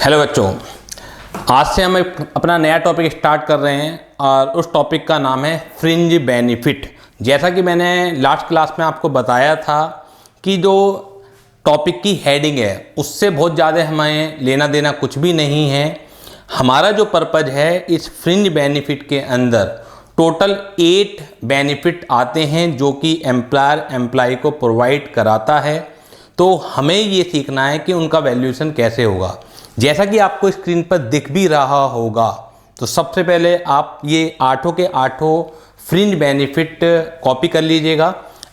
Hello बच्चों, आज से हम अपना नया टॉपिक स्टार्ट कर रहे हैं और उस टॉपिक का नाम है फ्रिंज बेनिफिट। जैसा कि मैंने लास्ट क्लास में आपको बताया था कि जो टॉपिक की हेडिंग है उससे बहुत ज़्यादा हमें लेना देना कुछ भी नहीं है। हमारा जो पर्पज़ है इस फ्रिंज बेनिफिट के अंदर टोटल 8 बेनिफिट आते हैं जो कि एम्प्लॉयर एम्प्लॉय को प्रोवाइड कराता है। तो हमें ये सीखना है कि उनका वैल्यूएशन कैसे होगा। जैसा कि आपको स्क्रीन पर दिख भी रहा होगा, तो सबसे पहले आप ये आठों के आठों फ्रिंज बेनिफिट कॉपी कर लीजिएगा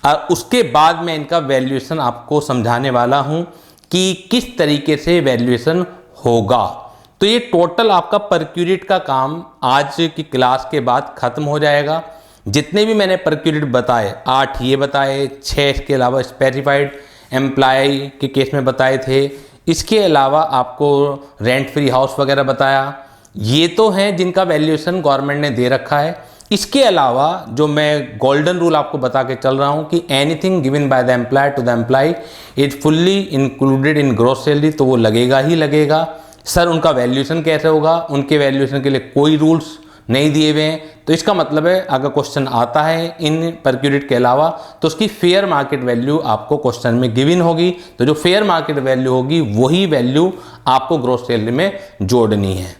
और उसके बाद मैं इनका वैल्यूएशन आपको समझाने वाला हूँ कि किस तरीके से वैल्यूएशन होगा। तो ये टोटल आपका परक्यूरेट का काम आज की क्लास के बाद ख़त्म हो जाएगा। जितने भी मैंने परक्यूरेट बताए, 8 ये बताए, 6 इसके अलावा स्पेसिफाइड एम्प्लॉय के केस में बताए थे, इसके अलावा आपको रेंट फ्री हाउस वगैरह बताया। ये तो हैं जिनका वैल्यूएशन गवर्नमेंट ने दे रखा है। इसके अलावा जो मैं गोल्डन रूल आपको बता के चल रहा हूँ कि anything given by the employer to the employee is fully included in gross salary, तो वो लगेगा ही लगेगा। सर उनका वैल्यूएशन कैसे होगा? उनके वैल्यूएशन के लिए कोई रूल्स नहीं दिए हुए हैं। तो इसका मतलब है अगर क्वेश्चन आता है इन परक्यूरेट के अलावा तो उसकी फेयर मार्केट वैल्यू आपको क्वेश्चन में गिवन होगी। तो जो फेयर मार्केट वैल्यू होगी वही वैल्यू आपको ग्रॉस सैलरी में जोड़नी है।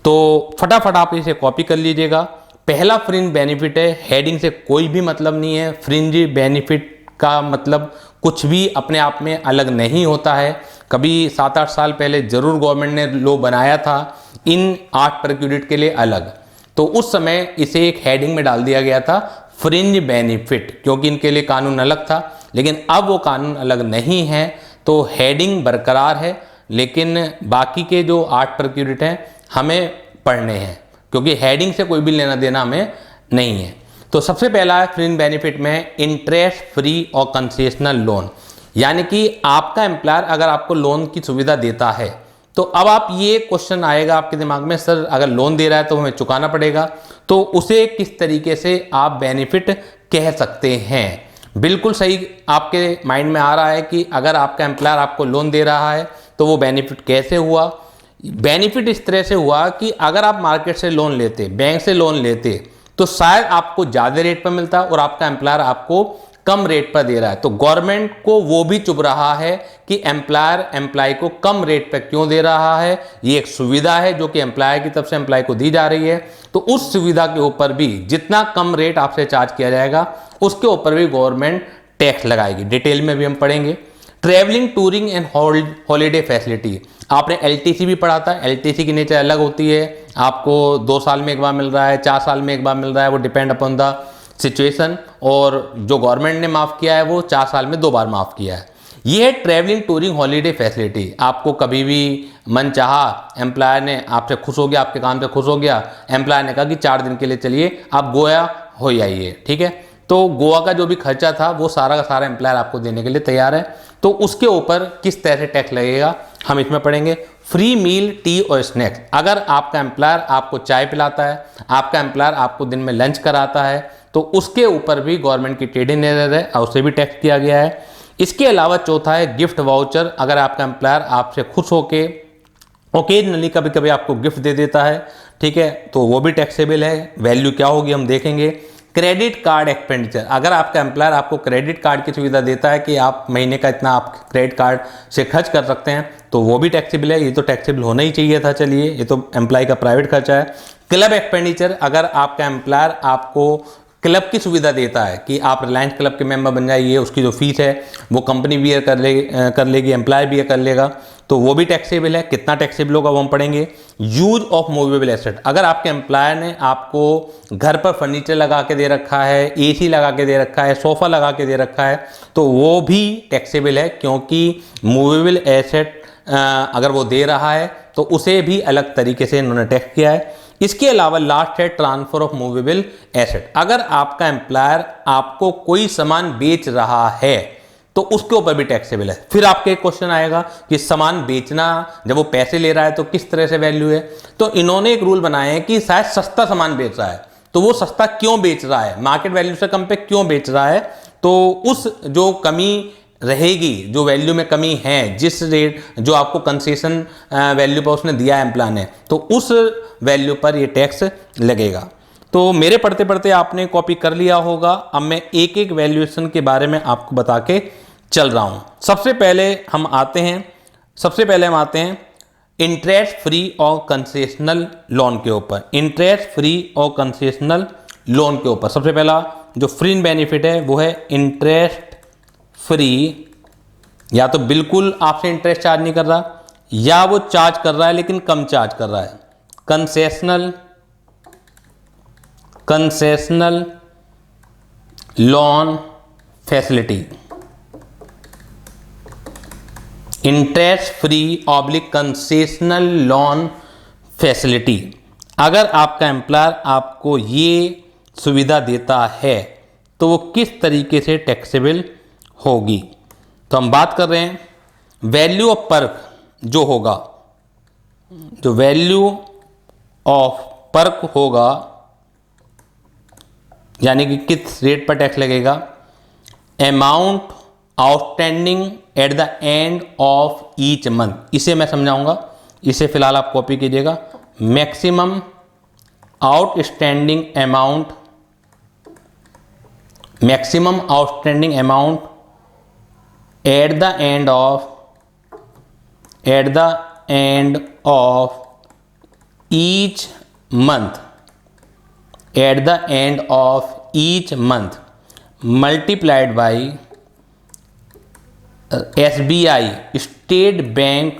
तो फटाफट आप इसे कॉपी कर लीजिएगा। पहला फ्रिंज बेनिफिट है, हेडिंग से कोई भी मतलब नहीं है। फ्रिंज बेनिफिट का मतलब कुछ भी अपने आप में अलग नहीं होता है। कभी 7-8 साल पहले जरूर गवर्नमेंट ने लॉ बनाया था इन 8 परक्यूरेट के लिए अलग, तो उस समय इसे एक हेडिंग में डाल दिया गया था फ्रिंज बेनिफिट, क्योंकि इनके लिए कानून अलग था। लेकिन अब वो कानून अलग नहीं है, तो हेडिंग बरकरार है, लेकिन बाकी के जो 8 परक्यूरेट हैं हमें पढ़ने हैं, क्योंकि हेडिंग से कोई भी लेना देना हमें नहीं है। तो सबसे पहला है फ्रिंज बेनिफिट में इंटरेस्ट फ्री और कंसेशनल लोन, यानी कि आपका एम्प्लॉयर अगर आपको लोन की सुविधा देता है तो अब आप ये क्वेश्चन आएगा आपके दिमाग में, सर अगर लोन दे रहा है तो हमें चुकाना पड़ेगा, तो उसे किस तरीके से आप बेनिफिट कह सकते हैं। बिल्कुल सही आपके माइंड में आ रहा है कि अगर आपका एम्प्लॉयर आपको लोन दे रहा है तो वो बेनिफिट कैसे हुआ। बेनिफिट इस तरह से हुआ कि अगर आप मार्केट से लोन लेते, बैंक से लोन लेते, तो शायद आपको ज़्यादा रेट पर मिलता और आपका एम्प्लॉयर आपको कम रेट पर दे रहा है। तो गवर्नमेंट को वो भी चुभ रहा है कि एम्प्लॉयर एम्प्लॉय को कम रेट पर क्यों दे रहा है। ये एक सुविधा है जो कि एम्प्लॉयर की तरफ से एम्प्लॉय को दी जा रही है, तो उस सुविधा के ऊपर भी जितना कम रेट आपसे चार्ज किया जाएगा उसके ऊपर भी गवर्नमेंट टैक्स लगाएगी। डिटेल में भी हम पढ़ेंगे। Travelling, touring and holiday facility, आपने एलटीसी भी पढ़ा था। एलटीसी की नेचर अलग होती है, आपको 2 साल में एक बार मिल रहा है, 4 साल में एक बार मिल रहा है, वो डिपेंड अपॉन द सिचुएशन। और जो गवर्नमेंट ने माफ़ किया है वो 4 साल में 2 बार माफ़ किया है। ये है ट्रैवलिंग, टूरिंग, हॉलीडे फैसिलिटी। आपको कभी भी मन चाहा, एम्प्लॉयर ने आपसे खुश हो गया, आपके काम से खुश हो गया, एम्प्लॉयर ने कहा कि 4 दिन के लिए चलिए आप गोवा हो आइए, ठीक है, तो गोवा का जो भी खर्चा था वो सारा का सारा एम्प्लॉयर आपको देने के लिए तैयार है। तो उसके ऊपर किस तरह से टैक्स लगेगा हम इसमें पढ़ेंगे। फ्री मील, टी और स्नैक्स, अगर आपका एम्प्लॉयर आपको चाय पिलाता है, आपका एम्प्लॉयर आपको दिन में लंच कराता है, तो उसके ऊपर भी गवर्नमेंट की ट्रेडिंग एरर है और उसे भी टैक्स किया गया है। इसके अलावा चौथा है गिफ्ट वाउचर, अगर आपका एम्प्लॉयर आपसे खुश होके ओकेजनली कभी कभी आपको गिफ्ट दे देता है, ठीक है, तो वो भी टैक्सेबल है। वैल्यू क्या होगी हम देखेंगे। क्रेडिट कार्ड एक्सपेंडिचर, अगर आपका एम्प्लॉयर आपको क्रेडिट कार्ड की सुविधा देता है कि आप महीने का इतना आप क्रेडिट कार्ड से खर्च कर सकते हैं, तो वो भी टैक्सेबल है। ये तो टैक्सेबल होना ही चाहिए था, चलिए ये तो एम्प्लॉय का प्राइवेट खर्चा है। क्लब एक्सपेंडिचर, अगर आपका एम्प्लॉयर आपको क्लब की सुविधा देता है कि आप रिलायंस क्लब के मेंबर बन जाइए, उसकी जो फीस है वो कंपनी बियर कर लेगी, एम्प्लॉयर बियर कर लेगा, तो वो भी टैक्सेबल है। कितना टैक्सेबल होगा वो हम पढ़ेंगे। यूज ऑफ मूवेबल एसेट, अगर आपके एम्प्लॉयर ने आपको घर पर फर्नीचर लगा के दे रखा है, एसी लगा के दे रखा है, सोफ़ा लगा के दे रखा है, तो वो भी टैक्सेबल है, क्योंकि मूवेबल एसेट अगर वो दे रहा है तो उसे भी अलग तरीके से इन्होंने टैक्स किया है। इसके अलावा लास्ट है ट्रांसफर ऑफ मूवेबल एसेट, अगर आपका एम्प्लॉयर आपको कोई सामान बेच रहा है तो उसके ऊपर भी टैक्सेबल है। फिर आपके एक क्वेश्चन आएगा कि सामान बेचना, जब वो पैसे ले रहा है तो किस तरह से वैल्यू है। तो इन्होंने एक रूल बनाया है कि शायद सस्ता सामान बेच रहा है, तो वो सस्ता क्यों बेच रहा है, मार्केट वैल्यू से कम पे क्यों बेच रहा है, तो उस जो कमी रहेगी, जो वैल्यू में कमी है, जिस रेट जो आपको कंसेशन वैल्यू पर उसने दिया है एम्प्लॉय ने, तो उस वैल्यू पर ये टैक्स लगेगा। तो मेरे पढ़ते पढ़ते आपने कॉपी कर लिया होगा। अब मैं एक एक वैल्यूएशन के बारे में आपको बता के चल रहा हूँ। सबसे पहले हम आते हैं इंटरेस्ट फ्री और कंसेशनल लोन के ऊपर। इंटरेस्ट फ्री और कंसेशनल लोन के ऊपर सबसे पहला जो फ्रिंज बेनिफिट है वो है इंटरेस्ट फ्री, या तो बिल्कुल आपसे इंटरेस्ट चार्ज नहीं कर रहा, या वो चार्ज कर रहा है लेकिन कम चार्ज कर रहा है। Concessional loan facility, interest free oblique concessional loan facility. अगर आपका एम्प्लॉयर आपको ये सुविधा देता है तो वो किस तरीके से टैक्सेबल होगी। तो हम बात कर रहे हैं वैल्यू ऑफ पर्क जो होगा, जो वैल्यू ऑफ पर्क होगा यानी कि किस रेट पर टैक्स लगेगा, amount outstanding at the end of each month. इसे मैं समझाऊंगा, इसे फिलहाल आप कॉपी कीजिएगा। Maximum outstanding amount at the end of each month multiplied by SBI State Bank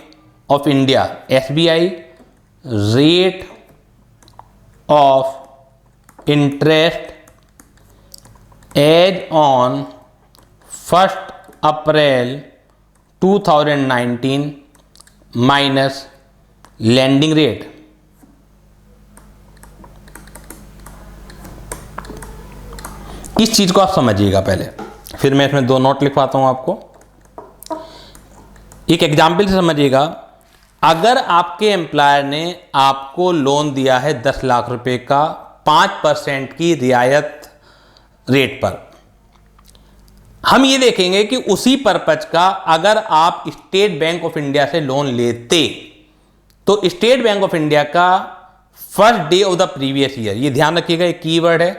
of India, SBI rate of interest as on 1 April 2019 minus lending rate. इस चीज को आप समझिएगा पहले, फिर मैं इसमें 2 नोट लिखवाता हूं आपको। एक एग्जाम्पल से समझिएगा। अगर आपके एम्प्लॉयर ने आपको लोन दिया है 10 लाख रुपए का 5% की रियायत रेट पर, हम ये देखेंगे कि उसी पर्पज का अगर आप स्टेट बैंक ऑफ इंडिया से लोन लेते तो स्टेट बैंक ऑफ इंडिया का first day of the previous year, ये ध्यान रखिएगा, एक कीवर्ड है,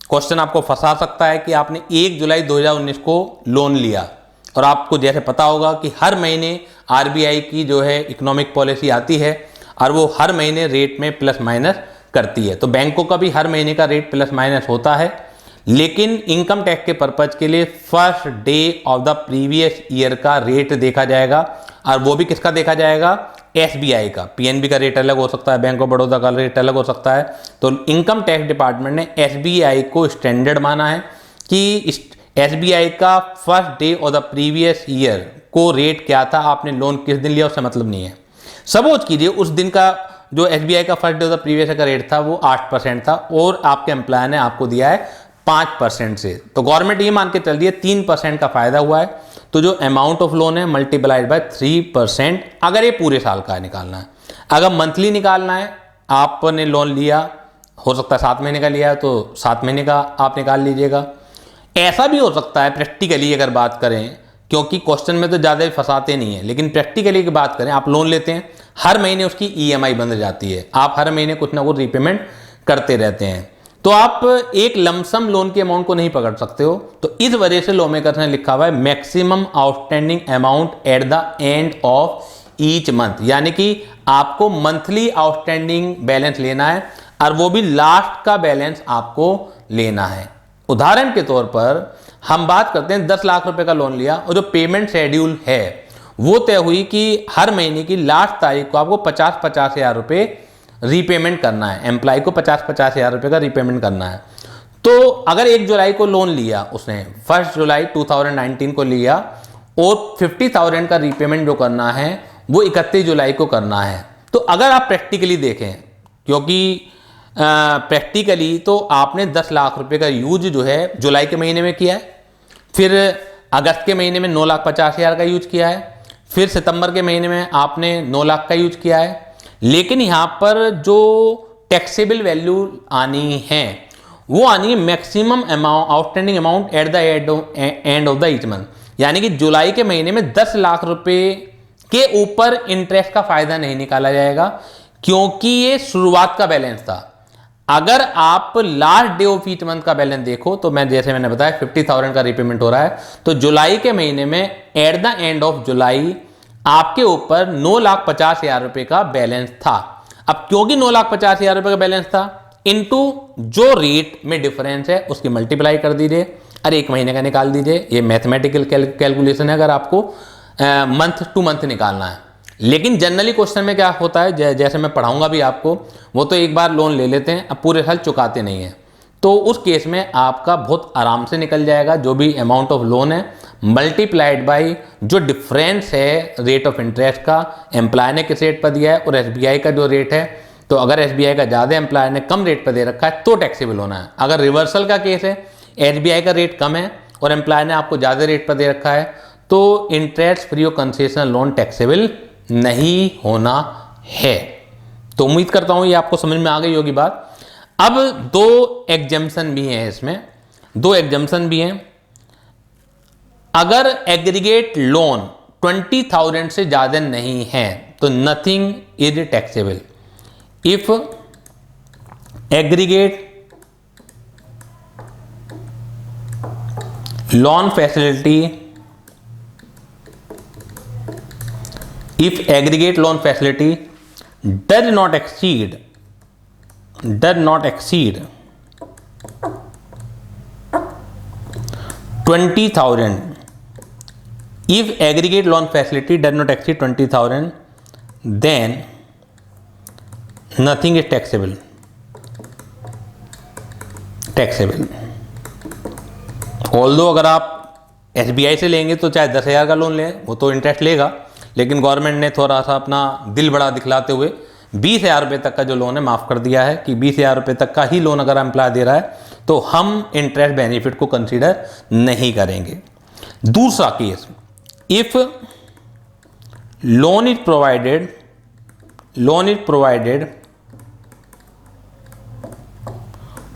क्वेश्चन आपको फंसा सकता है कि आपने 1 जुलाई 2019 को लोन लिया और आपको जैसे पता होगा कि हर महीने आरबीआई की जो है इकोनॉमिक पॉलिसी आती है और वो हर महीने रेट में प्लस माइनस करती है। तो बैंकों का भी हर महीने का रेट प्लस माइनस होता है, लेकिन इनकम टैक्स के पर्पज के लिए first day of the previous year का रेट देखा जाएगा। और वो भी किसका देखा जाएगा, एसबीआई का। पीएनबी का रेट अलग हो सकता है, बैंक ऑफ बड़ौदा का रेट अलग हो सकता है। तो इनकम टैक्स डिपार्टमेंट ने एसबीआई को स्टैंडर्ड माना है कि एसबीआई का first day of the previous year को रेट क्या था, आपने लोन किस दिन लिया उससे मतलब नहीं है। सपोज कीजिए उस दिन का जो एसबीआई का first day of the previous year का रेट था वो 8% था और आपके एम्प्लॉयर ने आपको दिया है 5% से, तो गवर्नमेंट ये मान के चल रही है 3% का फायदा हुआ है। तो जो अमाउंट ऑफ लोन है मल्टीप्लाइड बाय 3%, अगर ये पूरे साल का है निकालना है। अगर मंथली निकालना है, आपने लोन लिया, हो सकता है 7 महीने का लिया है तो 7 महीने का आप निकाल लीजिएगा। ऐसा भी हो सकता है प्रैक्टिकली अगर बात करें, क्योंकि क्वेश्चन में तो ज़्यादा फंसाते नहीं है, लेकिन प्रैक्टिकली की बात करें, आप लोन लेते हैं, हर महीने उसकी ईएमआई बंध जाती है, आप हर महीने कुछ ना कुछ रीपेमेंट करते रहते हैं, तो आप एक लमसम लोन के अमाउंट को नहीं पकड़ सकते हो। तो इस वजह से लॉ मेकर्स ने लिखा हुआ है maximum outstanding amount at the end of each month, यानी कि आपको मंथली आउटस्टैंडिंग बैलेंस लेना है और वो भी लास्ट का बैलेंस आपको लेना है। उदाहरण के तौर पर हम बात करते हैं 10 लाख रुपए का लोन लिया और जो पेमेंट शेड्यूल है वो तय हुई कि हर महीने की लास्ट तारीख को आपको 50-50 हज़ार रुपये रीपेमेंट करना है, एम्प्लॉय को 50-50 हज़ार रुपये का रीपेमेंट करना है। तो अगर 1 जुलाई को लोन लिया उसने, 1 जुलाई 2019 को लिया और 50,000 का रीपेमेंट जो करना है वो 31 जुलाई को करना है। तो अगर आप प्रैक्टिकली देखें, क्योंकि प्रैक्टिकली तो आपने 10 लाख रुपए का यूज जो है जुलाई के महीने में किया है, फिर अगस्त के महीने में 9,50,000 का यूज किया है, फिर सितंबर के महीने में आपने 9 लाख का यूज किया है। लेकिन यहाँ पर जो टैक्सेबल वैल्यू आनी है वो आनी है maximum amount outstanding amount at the end of the each month, यानी कि जुलाई के महीने में 10 लाख रुपए के ऊपर इंटरेस्ट का फायदा नहीं निकाला जाएगा, क्योंकि ये शुरुआत का बैलेंस था। अगर आप last day of each month का बैलेंस देखो तो जैसे मैंने बताया 50,000 का रिपेमेंट हो रहा है, तो जुलाई के महीने में eight the end of July आपके ऊपर 9,50,000 रुपए का बैलेंस था। अब क्योंकि 9,50,000 रुपए का बैलेंस था, इनटू जो रेट में डिफरेंस है उसकी मल्टीप्लाई कर दीजिए और एक महीने का निकाल दीजिए। ये मैथमेटिकल कैलकुलेशन है अगर आपको मंथ टू मंथ निकालना है। लेकिन जनरली क्वेश्चन में क्या होता है, जैसे मैं पढ़ाऊंगा भी आपको, वो तो एक बार लोन ले लेते हैं, अब पूरे साल चुकाते नहीं हैं, तो उस केस में आपका बहुत आराम से निकल जाएगा। जो भी अमाउंट ऑफ लोन है मल्टीप्लाइड बाई जो डिफरेंस है रेट ऑफ इंटरेस्ट का, एम्प्लॉय ने किस रेट पर दिया है और एसबीआई का जो रेट है, तो अगर एसबीआई का ज़्यादा एम्प्लॉय ने कम रेट पर दे रखा है तो टैक्सेबल होना है। अगर रिवर्सल का केस है, एसबीआई का रेट कम है और एम्प्लॉय ने आपको ज़्यादा रेट पर दे रखा है, तो इंटरेस्ट फ्री और कंसेशनल लोन टैक्सेबल नहीं होना है। तो उम्मीद करता हूं ये आपको समझ में आ गई होगी बात। अब दो एग्जम्पशन भी हैं, इसमें दो एग्जम्पशन भी हैं। अगर एग्रीगेट लोन 20,000 से ज्यादा नहीं है तो nothing is taxable. If aggregate loan facility if aggregate loan facility does not exceed 20,000, if aggregate loan facility does not exceed 20,000 then nothing is taxable। Although अगर आप एसबीआई से लेंगे तो चाहे 10,000 का लोन लें वो तो इंटरेस्ट लेगा, लेकिन गवर्नमेंट ने थोड़ा सा अपना दिल बड़ा दिखलाते हुए 20,000 रुपये तक का जो लोन है माफ़ कर दिया है कि 20,000 रुपये तक का ही लोन अगर एम्प्लॉय दे रहा है तो हम इंटरेस्ट बेनिफिट को कंसीडर नहीं करेंगे। दूसरा case, if loan is provided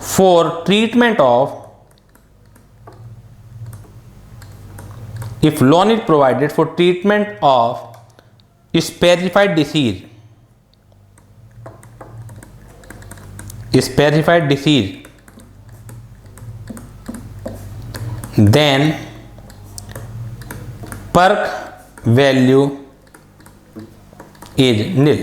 for treatment of if loan is provided for treatment of specified disease then perk value is nil।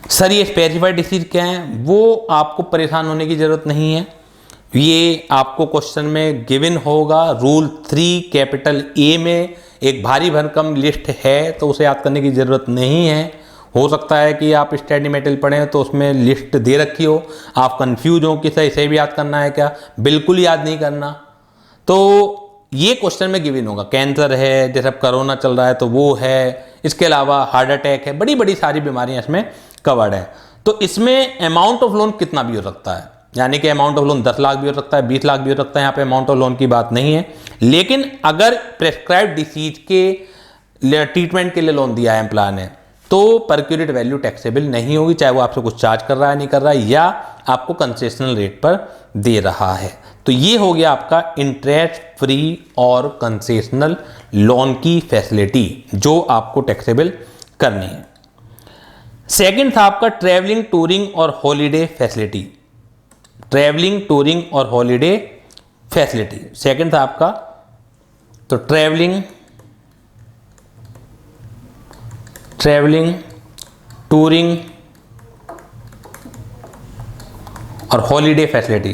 Sir ये स्पेसिफाइड डिसीज क्या है, वो आपको परेशान होने की जरूरत नहीं है, ये आपको क्वेश्चन में गिवन होगा। रूल 3 कैपिटल ए में एक भारी भरकम लिस्ट है तो उसे याद करने की ज़रूरत नहीं है। हो सकता है कि आप स्टडी मेटेरियल पढ़ें तो उसमें लिस्ट दे रखी हो, आप कंफ्यूज हो कि सर इसे भी याद करना है क्या, बिल्कुल याद नहीं करना। तो ये क्वेश्चन में गिवन होगा, कैंसर है, जैसे अब कोरोना चल रहा है तो वो है, इसके अलावा हार्ट अटैक है, बड़ी बड़ी सारी बीमारियाँ इसमें कवर्ड है। तो इसमें अमाउंट ऑफ लोन कितना भी हो सकता है, यानी कि अमाउंट ऑफ लोन 10 लाख भी हो सकता है, 20 लाख भी हो सकता है, यहाँ पे अमाउंट ऑफ लोन की बात नहीं है। लेकिन अगर प्रेस्क्राइब्ड डिसीज के ट्रीटमेंट के लिए लोन दिया है एम्प्लॉय ने तो परक्यूरेट वैल्यू टैक्सेबल नहीं होगी, चाहे वो आपसे कुछ चार्ज कर रहा है नहीं कर रहा है या आपको कंसेशनल रेट पर दे रहा है। तो ये हो गया आपका इंटरेस्ट फ्री और कंसेशनल लोन की फैसिलिटी जो आपको टैक्सेबल करनी है। सेकंड था आपका ट्रैवलिंग, टूरिंग और हॉलीडे फैसिलिटी। ट्रैवलिंग, टूरिंग और हॉलीडे फैसिलिटी सेकंड था आपका। तो ट्रैवलिंग, टूरिंग और हॉलीडे फैसिलिटी।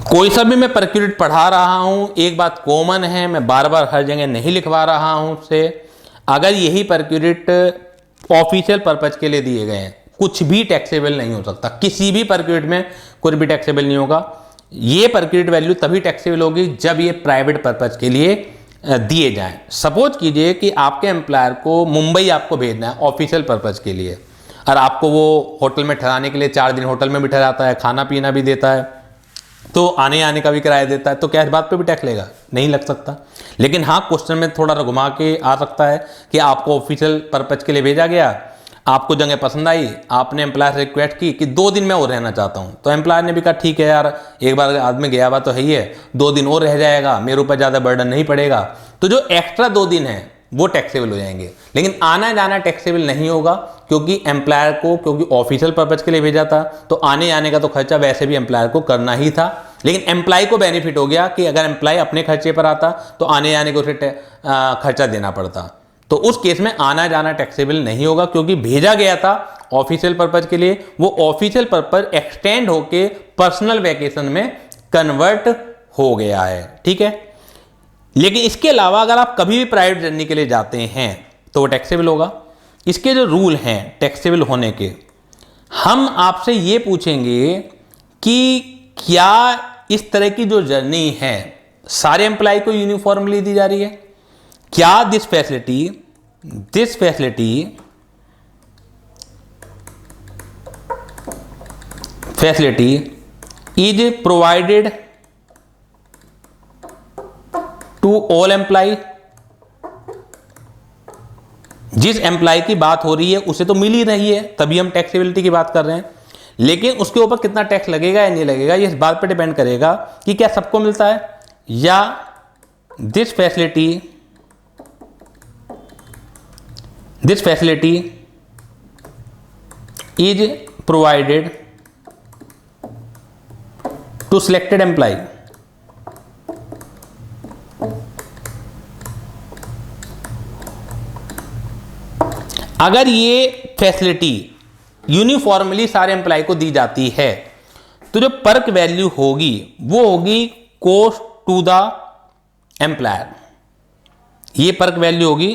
कोई सा भी मैं परक्यूरेट पढ़ा रहा हूं, एक बात कॉमन है, मैं बार बार हर जगह नहीं लिखवा रहा हूं से, अगर यही परक्यूरेट ऑफिशियल पर्पज के लिए दिए गए हैं कुछ भी टैक्सेबल नहीं हो सकता, किसी भी परक्यूरेट में कुछ भी टैक्सेबल नहीं होगा। ये परक्यूरेट वैल्यू तभी टैक्सेबल होगी जब ये प्राइवेट पर्पज के लिए दिए जाएं। सपोज कीजिए कि आपके एम्प्लॉयर को मुंबई आपको भेजना है ऑफिशियल पर्पज के लिए और आपको वो होटल में ठहराने के लिए 4 दिन होटल में भी ठहराता है, खाना पीना भी देता है, तो आने का भी किराया देता है, तो क्या इस बात पे भी टैक्स लेगा? नहीं लग सकता। लेकिन हाँ, क्वेश्चन में थोड़ा घुमा के आ सकता है कि आपको ऑफिशियल पर्पज के लिए भेजा गया आपको जगह पसंद आई, आपने एम्प्लॉयर से रिक्वेस्ट की कि 2 दिन मैं और रहना चाहता हूँ, तो एम्प्लॉयर ने भी कहा ठीक है यार, एक बार आदमी गया हुआ तो है ही है, 2 दिन और रह जाएगा, मेरे ऊपर ज़्यादा बर्डन नहीं पड़ेगा, तो जो एक्स्ट्रा 2 दिन है वो टैक्सेबल हो जाएंगे। लेकिन आना जाना टैक्सेबल नहीं होगा, क्योंकि एम्प्लॉयर को, क्योंकि ऑफिशियल पर्पज के लिए भेजा था, तो आने जाने का तो खर्चा वैसे भी एम्प्लॉयर को करना ही था। लेकिन एम्प्लॉय को बेनिफिट हो गया कि अगर एम्प्लॉय अपने खर्चे पर आता तो आने जाने को उसे खर्चा देना पड़ता, तो उस केस में आना जाना टैक्सेबल नहीं होगा, क्योंकि भेजा गया था ऑफिशियल पर्पज के लिए, वो ऑफिशियल पर्पज एक्सटेंड होके पर्सनल वैकेशन में कन्वर्ट हो गया है। ठीक है, लेकिन इसके अलावा अगर आप कभी भी प्राइवेट जर्नी के लिए जाते हैं तो वो टैक्सेबल होगा। इसके जो रूल हैं टैक्सेबल होने के, हम आपसे ये पूछेंगे कि क्या इस तरह की जो जर्नी है सारे एम्प्लॉय को यूनिफॉर्मली दी जा रही है? क्या this facility is provided to all employee? जिस एम्प्लॉय की बात हो रही है उसे तो मिल ही रही है, तभी हम टैक्सेबिलिटी की बात कर रहे हैं। लेकिन उसके ऊपर कितना टैक्स लगेगा या नहीं लगेगा, ये इस बात पर डिपेंड करेगा कि क्या सबको मिलता है, या this facility is provided to selected employee. अगर ये फैसिलिटी यूनिफॉर्मली सारे एम्प्लॉय को दी जाती है तो जो पर्क वैल्यू होगी वो होगी कॉस्ट टू द एम्प्लॉयर। ये पर्क वैल्यू होगी,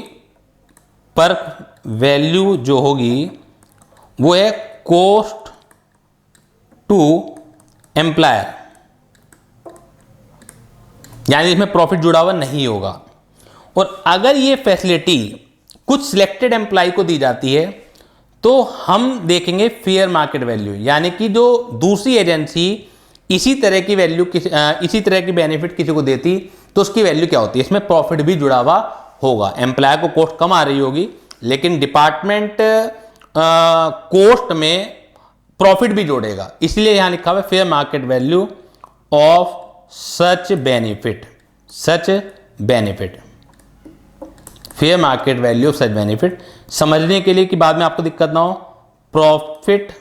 पर्क वैल्यू जो होगी वो है कॉस्ट टू एम्प्लॉयर, यानी इसमें प्रॉफिट जुड़ा हुआ नहीं होगा। और अगर ये फैसिलिटी कुछ सिलेक्टेड एम्प्लॉय को दी जाती है तो हम देखेंगे फेयर मार्केट वैल्यू, यानी कि जो दूसरी एजेंसी इसी तरह की वैल्यू इसी तरह की बेनिफिट किसी को देती तो उसकी वैल्यू क्या होती है, इसमें प्रॉफिट भी जुड़ा हुआ होगा। एम्प्लॉय को कॉस्ट कम आ रही होगी, लेकिन डिपार्टमेंट कॉस्ट में प्रॉफिट भी जोड़ेगा, इसलिए यहां लिखा हुआ है fair market value of such benefit. Fair market value of such benefit समझने के लिए कि बाद में आपको दिक्कत ना हो, प्रॉफिट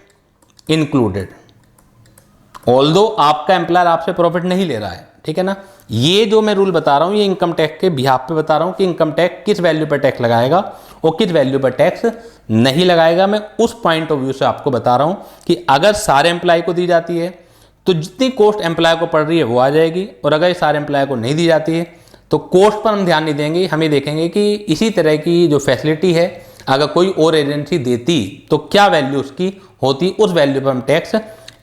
इंक्लूडेड, ऑल्दो आपका एम्प्लॉयर आपसे प्रॉफिट नहीं ले रहा है, ठीक है ना। ये जो मैं रूल बता रहा हूं ये इनकम टैक्स के बिहाफ पे बता रहा हूं कि इनकम टैक्स किस वैल्यू पर टैक्स लगाएगा और किस वैल्यू पर टैक्स नहीं लगाएगा। मैं उस पॉइंट ऑफ व्यू से आपको बता रहा हूं कि अगर सारे एम्प्लॉय को दी जाती है तो जितनी कॉस्ट एम्प्लॉय को पड़ रही है वो आ जाएगी, और अगर सारे एम्प्लॉय को नहीं दी जाती है तो कॉस्ट पर हम ध्यान नहीं देंगे, हमें देखेंगे कि इसी तरह की जो फैसिलिटी है अगर कोई और एजेंसी देती तो क्या वैल्यू उसकी होती, उस वैल्यू पर हम टैक्स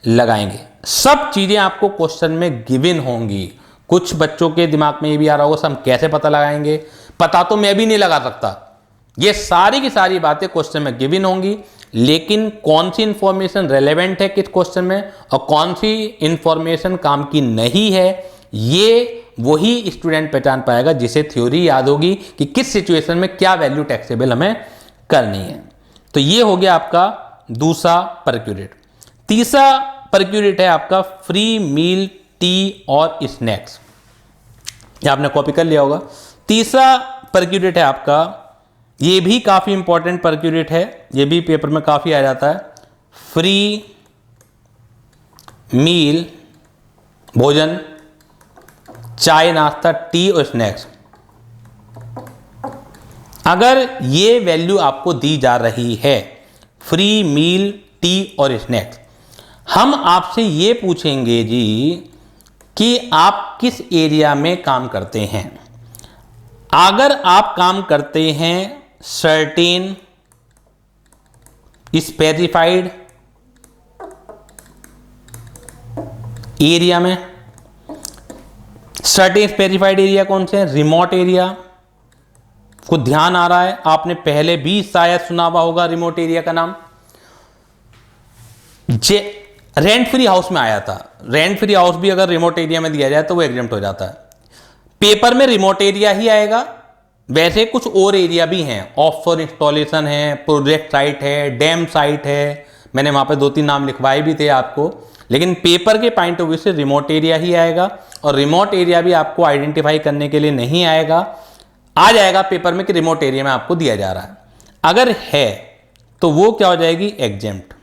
लगाएंगे। सब चीज़ें आपको क्वेश्चन में गिवन होंगी। कुछ बच्चों के दिमाग में ये भी आ रहा होगा हम कैसे पता लगाएंगे, पता तो मैं भी नहीं लगा सकता। ये सारी की सारी बातें क्वेश्चन में गिवन होंगी, लेकिन कौन सी इंफॉर्मेशन रेलेवेंट है किस क्वेश्चन में और कौन सी इंफॉर्मेशन काम की नहीं है, ये वही स्टूडेंट पहचान पाएगा जिसे थ्योरी याद होगी कि किस सिचुएशन में क्या वैल्यू टैक्सेबल हमें करनी है। तो ये हो गया आपका दूसरा परक्यूरेट। तीसरा परक्यूरेट है आपका फ्री मील, टी और स्नैक्स। ये आपने कॉपी कर लिया होगा। तीसरा परक्यूरेट है आपका, ये भी काफ़ी इंपॉर्टेंट परक्यूरेट है, ये भी पेपर में काफ़ी आ जाता है। फ्री मील भोजन, चाय नाश्ता, टी और स्नैक्स। अगर ये वैल्यू आपको दी जा रही है फ्री मील, टी और स्नैक्स, हम आपसे ये पूछेंगे जी कि आप किस एरिया में काम करते हैं। अगर आप काम करते हैं सर्टेन स्पेसिफाइड एरिया में, सर्टेन स्पेसिफाइड एरिया कौन से हैं, रिमोट एरिया को ध्यान आ रहा है, आपने पहले भी शायद सुना हुआ होगा रिमोट एरिया का नाम। रेंट फ्री हाउस में आया था, रेंट फ्री हाउस भी अगर रिमोट एरिया में दिया जाए तो वो एग्जेम्प्ट हो जाता है। पेपर में रिमोट एरिया ही आएगा, वैसे कुछ और एरिया भी हैं, ऑफशोर इंस्टॉलेशन है, प्रोजेक्ट साइट है, डैम साइट है, मैंने वहाँ पे 2-3 नाम लिखवाए भी थे आपको, लेकिन पेपर के पॉइंट ऑफ व्यू से रिमोट एरिया ही आएगा। और रिमोट एरिया भी आपको आइडेंटिफाई करने के लिए नहीं आएगा, आ जाएगा पेपर में कि रिमोट एरिया में आपको दिया जा रहा है। अगर है तो वो क्या हो जाएगी, एग्जेम्प्ट,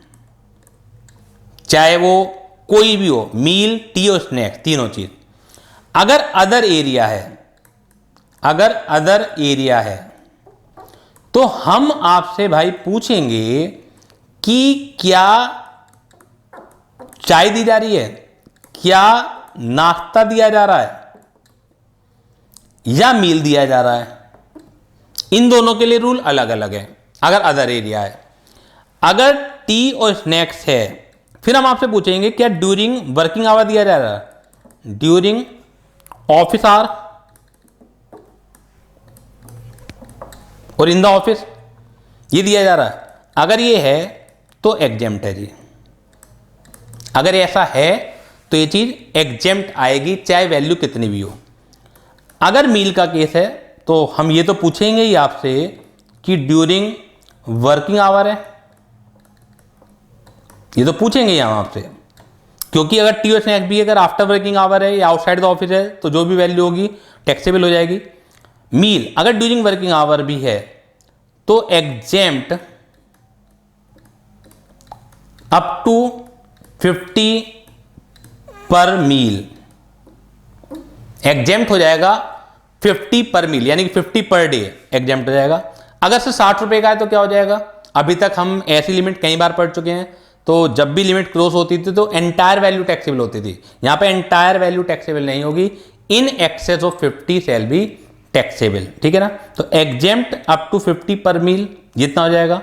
चाहे वो कोई भी हो, मील, टी और स्नैक्स, तीनों चीज। अगर अदर एरिया है, अगर अदर एरिया है तो हम आपसे भाई पूछेंगे कि क्या चाय दी जा रही है, क्या नाश्ता दिया जा रहा है, या मील दिया जा रहा है। इन दोनों के लिए रूल अलग अलग है अगर अदर एरिया है। अगर टी और स्नैक्स है, फिर हम आपसे पूछेंगे क्या ड्यूरिंग वर्किंग आवर दिया जा रहा है, ड्यूरिंग ऑफिस आवर और इन द ऑफिस, ये दिया जा रहा है। अगर ये है तो एग्जेम्प्ट है जी। अगर ऐसा है तो ये चीज एग्जेम्प्ट आएगी, चाहे वैल्यू कितनी भी हो। अगर मील का केस है तो हम ये तो पूछेंगे ही आपसे कि ड्यूरिंग वर्किंग आवर है, ये तो पूछेंगे ही हम आपसे, क्योंकि अगर टी और स्नैक्स भी अगर आफ्टर वर्किंग आवर है या आउटसाइड द ऑफिस है तो जो भी वैल्यू होगी टैक्सेबल हो जाएगी। मील अगर ड्यूरिंग वर्किंग आवर भी है तो एग्जेम्प्ट अप टू 50 पर मील, एग्जेम्प्ट हो जाएगा 50 पर मील, यानी कि 50 पर डे एग्जेम्प्ट हो जाएगा। अगर से 60 रुपए का है तो क्या हो जाएगा, अभी तक हम ऐसी लिमिट कई बार पढ़ चुके हैं, तो जब भी लिमिट क्रॉस होती थी तो एंटायर वैल्यू टैक्सेबल होती थी। यहां पे एंटायर वैल्यू टैक्सेबल नहीं होगी, in excess of 50 shall be taxable, ठीक है ना। तो एग्जेम्प्ट अप टू 50 पर मील जितना हो जाएगा,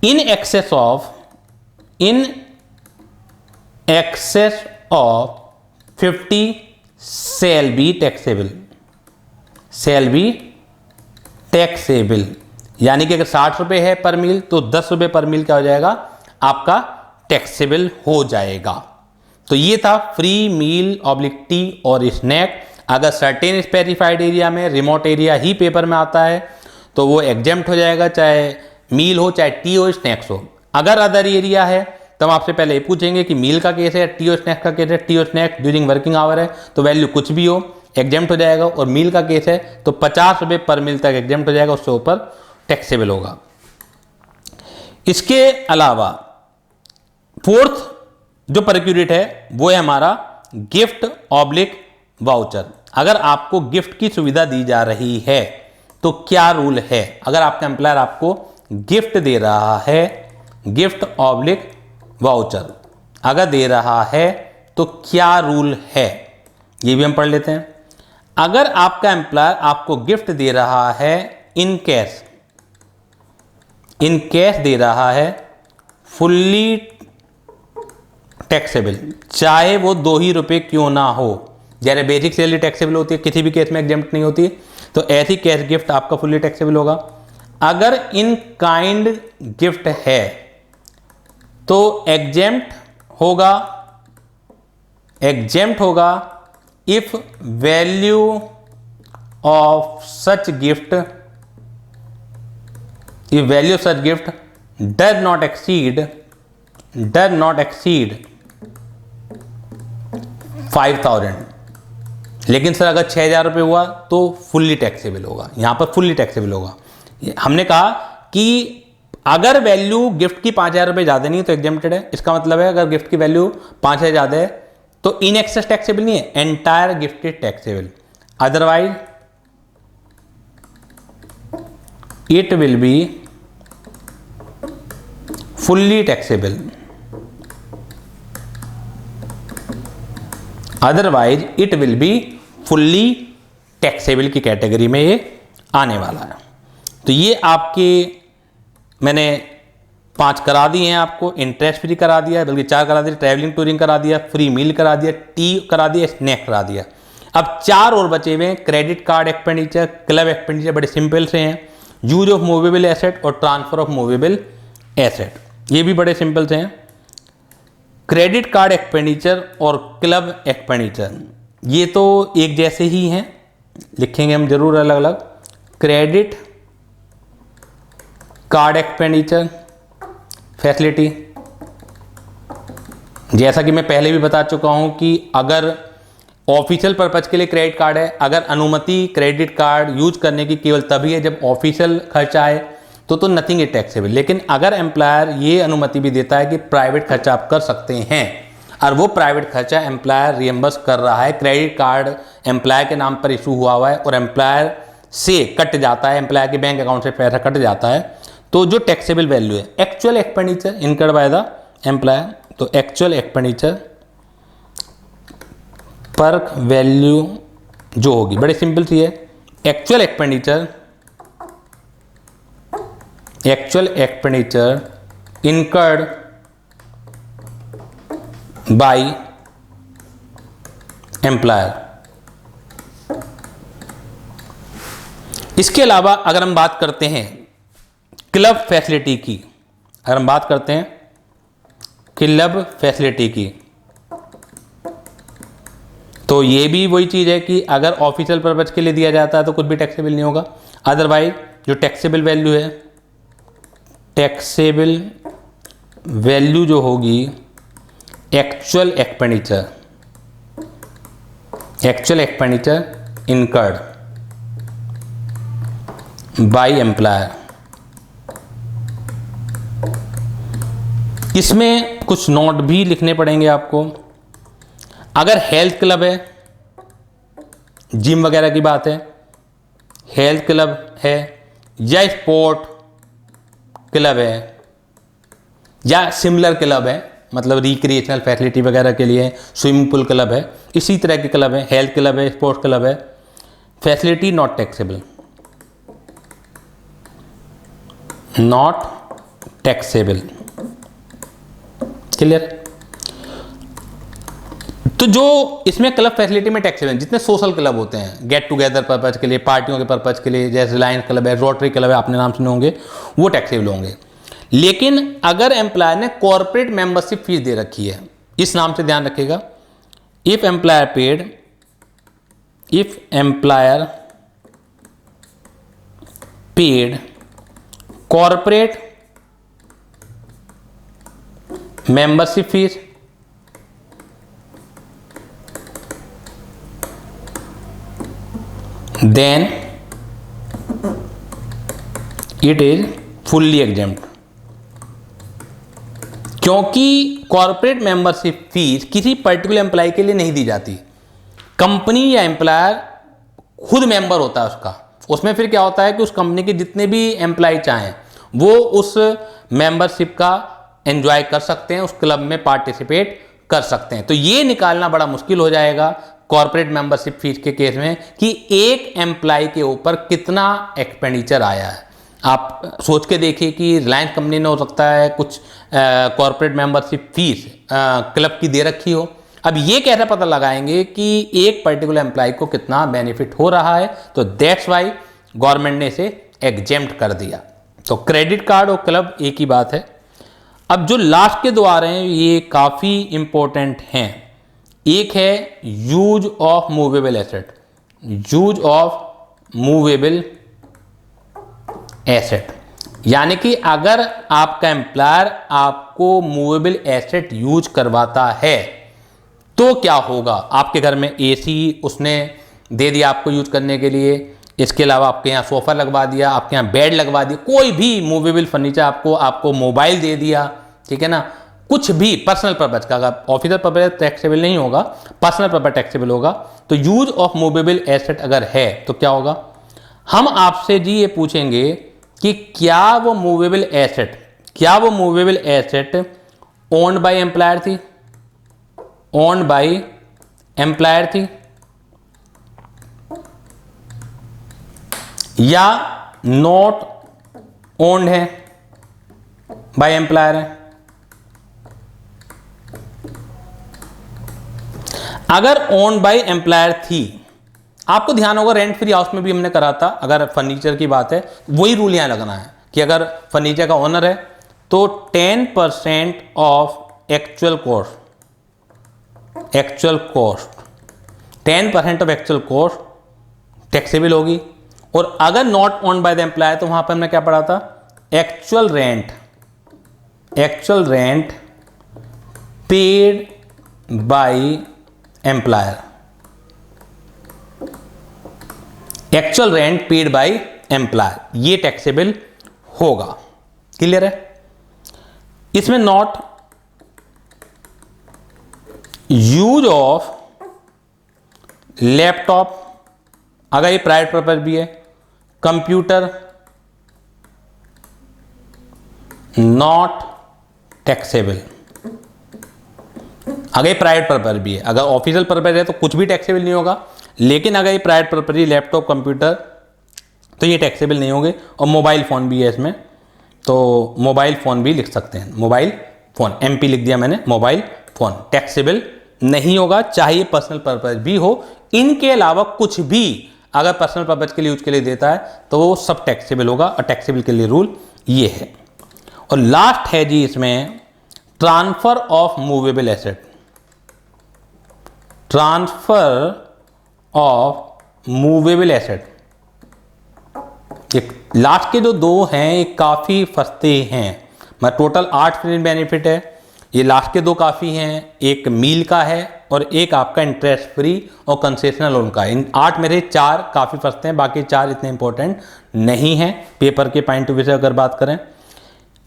in excess of 50 shall be taxable, shall be taxable, यानी कि अगर 60 रुपए है पर मील तो 10 रुपए पर मील क्या हो जाएगा, आपका टैक्सेबल हो जाएगा। तो ये था फ्री मील ऑब्लिक टी और स्नैक। अगर सर्टेन स्पेसिफाइड एरिया में, रिमोट एरिया ही पेपर में आता है तो वो एग्जेम्प्ट हो जाएगा, चाहे मील हो, चाहे टी हो, स्नैक्स हो। अगर अदर एरिया है तो हम आपसे पहले ये पूछेंगे कि मील का केस है, टी और स्नैक्स का केस है, टी और स्नैक्स ड्यूरिंग वर्किंग आवर है तो वैल्यू कुछ भी हो एग्जेम्प्ट हो जाएगा, और मील का केस है तो 50 रुपए पर मील तक एग्जेम्प्ट हो जाएगा, उससे ऊपर टैक्सेबल होगा। इसके अलावा फोर्थ जो परक्यूरेट है वो है हमारा गिफ्ट ऑब्लिक वाउचर। अगर आपको गिफ्ट की सुविधा दी जा रही है तो क्या रूल है, अगर आपका एम्प्लॉयर आपको गिफ्ट दे रहा है, गिफ्ट ऑब्लिक वाउचर अगर दे रहा है तो क्या रूल है, ये भी हम पढ़ लेते हैं। अगर आपका एम्प्लॉयर आपको गिफ्ट दे रहा है इन कैश, इन कैश दे रहा है, फुल्ली टैक्सेबल, चाहे वो 2 ही रुपए क्यों ना हो, जैसे बेसिक सैलरी टैक्सेबल होती है, किसी भी केस में एग्जेम्प्ट नहीं होती, तो ऐसी कैश गिफ्ट आपका फुल्ली टैक्सेबल होगा। अगर इन काइंड गिफ्ट है तो एग्जेम्प्ट होगा, एग्जेम्प्ट होगा if value of such gift, if value of such gift does not exceed 5,000। लेकिन सर अगर 6,000 रुपये हुआ तो फुल्ली टैक्सेबल होगा, यहाँ पर फुल्ली टैक्सेबल होगा। हमने कहा कि अगर वैल्यू गिफ्ट की 5,000 रुपये ज़्यादा नहीं है तो एग्जेम्प्टेड है। इसका मतलब है अगर गिफ्ट की वैल्यू 5,000 ज़्यादा है तो इन एक्सेस टैक्सेबल नहीं है, entire gift is taxable, otherwise it will be fully taxable, otherwise it will be fully taxable की कैटेगरी में ये आने वाला है। तो ये आपके मैंने 5 करा दिए हैं, आपको इंटरेस्ट फ्री करा दिया, बल्कि 4 करा दिया, ट्रैवलिंग टूरिंग करा दिया, फ्री मील करा दिया, टी करा दिया, स्नैक करा दिया। अब 4 और बचे हुए हैं, credit card expenditure, club expenditure, बड़े सिंपल से हैं, यूज ऑफ मूवेबल एसेट और ट्रांसफर ऑफ मूवेबल एसेट, ये भी बड़े सिंपल से हैं। क्रेडिट कार्ड एक्सपेंडिचर और क्लब एक्सपेंडिचर ये तो एक जैसे ही हैं, लिखेंगे हम जरूर अलग अलग। क्रेडिट कार्ड एक्सपेंडिचर फैसिलिटी, जैसा कि मैं पहले भी बता चुका हूं कि अगर ऑफिशियल पर्पज के लिए क्रेडिट कार्ड है, अगर अनुमति क्रेडिट कार्ड यूज करने की केवल तभी है जब ऑफिशियल खर्चा आए तो नथिंग इज टैक्सेबल। लेकिन अगर एम्प्लॉयर ये अनुमति भी देता है कि प्राइवेट खर्चा आप कर सकते हैं और वो प्राइवेट खर्चा एम्प्लॉयर रियम्बर्स कर रहा है, क्रेडिट कार्ड एम्प्लॉयर के नाम पर इशू हुआ है और एम्प्लॉयर से कट जाता है, एम्प्लॉयर के बैंक अकाउंट से पैसा कट जाता है, तो जो टैक्सेबल वैल्यू है actual expenditure incurred by the employer, तो एक्चुअल एक्सपेंडिचर पर वैल्यू जो होगी बड़े सिंपल सी है, actual expenditure incurred by employer. इसके अलावा अगर हम बात करते हैं क्लब फैसिलिटी की, अगर हम बात करते हैं क्लब फैसिलिटी की, तो ये भी वही चीज है कि अगर ऑफिशियल पर्पज के लिए दिया जाता है तो कुछ भी टैक्सेबल नहीं होगा। अदरवाइज जो टैक्सेबल वैल्यू है, टैक्सेबल वैल्यू जो होगी actual expenditure incurred by employer. इसमें कुछ नोट भी लिखने पड़ेंगे आपको। अगर हेल्थ क्लब है, जिम वगैरह की बात है, हेल्थ क्लब है या स्पोर्ट क्लब है या सिमिलर क्लब है, मतलब रिक्रिएशनल फैसिलिटी वगैरह के लिए स्विमिंग पूल क्लब है, इसी तरह के क्लब है, हेल्थ क्लब है, स्पोर्ट्स क्लब है, फैसिलिटी नॉट टैक्सेबल, क्लियर। तो जो इसमें क्लब फैसिलिटी में टैक्सेबल, जितने सोशल क्लब होते हैं गेट टुगेदर पर्पज के लिए, पार्टियों के पर्पज के लिए, जैसे रिलायंस क्लब है, रोटरी क्लब है, आपने नाम सुने होंगे, वो टैक्सेबल होंगे। लेकिन अगर एम्प्लॉयर ने कॉर्पोरेट मेंबरशिप फीस दे रखी है, इस नाम से ध्यान रखिएगा, if employer paid corporate membership fees then it is fully exempt। क्योंकि कॉर्पोरेट मेंबरशिप फीस किसी पर्टिकुलर एम्प्लॉय के लिए नहीं दी जाती, कंपनी या एम्प्लॉयर खुद मेंबर होता है उसका, उसमें फिर क्या होता है कि उस कंपनी के जितने भी एम्प्लॉय चाहें वो उस मेंबरशिप का एंजॉय कर सकते हैं, उस क्लब में पार्टिसिपेट कर सकते हैं। तो ये निकालना बड़ा मुश्किल हो जाएगा कॉर्पोरेट मेंबरशिप फीस के केस में कि एक एम्प्लॉय के ऊपर कितना एक्सपेंडिचर आया है। आप सोच के देखिए कि रिलायंस कंपनी ने हो सकता है कुछ कॉर्पोरेट मेंबरशिप फीस क्लब की दे रखी हो। अब ये कैसे पता लगाएंगे कि एक पर्टिकुलर एम्प्लॉय को कितना बेनिफिट हो रहा है, तो दैट्स वाई गवर्नमेंट ने इसे एग्जेम्प्ट कर दिया। तो क्रेडिट कार्ड और क्लब एक ही बात है। अब जो लास्ट के दो आ रहे हैं ये काफ़ी इंपॉर्टेंट हैं। एक है use of movable asset, use of movable asset, यानी कि अगर आपका एम्प्लॉयर आपको मूवेबल एसेट यूज करवाता है तो क्या होगा। आपके घर में एसी उसने दे दिया आपको यूज करने के लिए, इसके अलावा आपके यहाँ सोफा लगवा दिया, आपके यहाँ बेड लगवा दिया, कोई भी मूवेबल फर्नीचर आपको मोबाइल दे दिया, ठीक है ना, कुछ भी पर्सनल पर्पज का, अगर ऑफिशियल पर्पज टैक्सेबल नहीं होगा, पर्सनल पर्पज टैक्सेबल होगा। तो यूज ऑफ मूवेबल एसेट अगर है तो क्या होगा, हम आपसे जी ये पूछेंगे कि क्या वो movable asset owned by employer थी, ओन्ड बाय एम्प्लॉयर थी या नॉट ओन्ड है बाय एम्प्लॉयर है। अगर ओन बाय एम्प्लॉयर थी, आपको ध्यान होगा रेंट फ्री हाउस में भी हमने करा था, अगर फर्नीचर की बात है वही रूल यहां लगना है कि अगर फर्नीचर का ओनर है तो 10% of actual cost 10% of actual cost taxable होगी। और अगर not owned by the employer तो वहां पर हमने क्या पढ़ा था, actual rent paid by employer, actual rent paid by employer, ये टैक्सेबल होगा। क्लियर है? इसमें नॉट यूज ऑफ लैपटॉप, अगर ये प्राइवेट पर्पज भी है, कंप्यूटर नॉट टैक्सेबल। अगर ये प्राइवेट पर्पज भी है, अगर ऑफिशियल पर्पज है तो कुछ भी टैक्सेबल नहीं होगा, लेकिन अगर ये प्राइवेट पर्पज है, लैपटॉप कंप्यूटर, तो ये टैक्सेबल नहीं होंगे। और मोबाइल फ़ोन भी है इसमें, तो मोबाइल फ़ोन भी लिख सकते हैं, मोबाइल फ़ोन, MP लिख दिया मैंने, मोबाइल फ़ोन टैक्सेबल नहीं होगा, चाहे पर्सनल पर्पज भी हो। इनके अलावा कुछ भी अगर पर्सनल पर्पज के लिए यूज के लिए देता है तो वो सब टैक्सेबल होगा, और टैक्सेबल के लिए रूल ये है। और लास्ट है जी इसमें transfer of movable asset, transfer of movable asset. Last के जो दो हैं ये काफ़ी फंसते हैं, मैं टोटल 8 फ्रिंज बेनिफिट है, ये लास्ट के दो काफ़ी हैं, एक मील का है और एक आपका इंटरेस्ट फ्री और कंसेशनल लोन का। इन 8 मेरे 4 काफ़ी फंसते हैं, बाकी 4 इतने इंपॉर्टेंट नहीं हैं पेपर के पॉइंट ऑफ व्यू से अगर बात करें।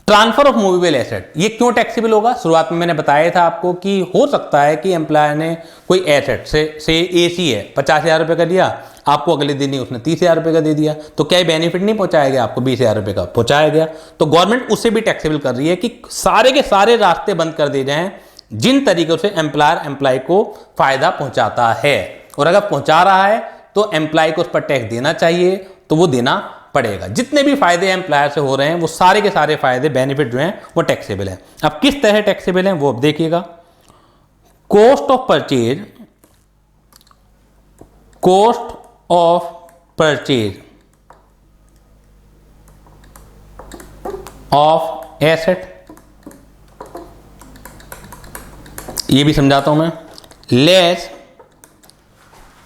ट्रांसफर ऑफ मूवेबल एसेट ये क्यों टैक्सेबल होगा? शुरुआत में मैंने बताया था आपको कि हो सकता है कि एम्प्लॉयर ने कोई एसेट से AC है 50,000 रुपये का दिया, आपको अगले दिन ही उसने 30,000 रुपये का दे दिया, तो क्या बेनिफिट नहीं पहुंचाया गया आपको? 20,000 रुपये का पहुंचाया गया। तो गवर्नमेंट उसे भी टैक्सेबल कर रही है कि सारे के सारे रास्ते बंद कर दिए जाएं जिन तरीकों से एम्प्लॉयर एम्प्लॉय को फायदा पहुंचाता है, और अगर पहुंचा रहा है तो एम्प्लॉय को उस पर टैक्स देना चाहिए, तो वो देना पड़ेगा। जितने भी फायदे एम्प्लॉयर से हो रहे हैं वो सारे के सारे फायदे बेनिफिट जो हैं वो टैक्सेबल है। अब किस तरह टैक्सेबल हैं वो अब देखिएगा। Cost of purchase, cost of purchase of asset, ये भी समझाता हूं मैं, less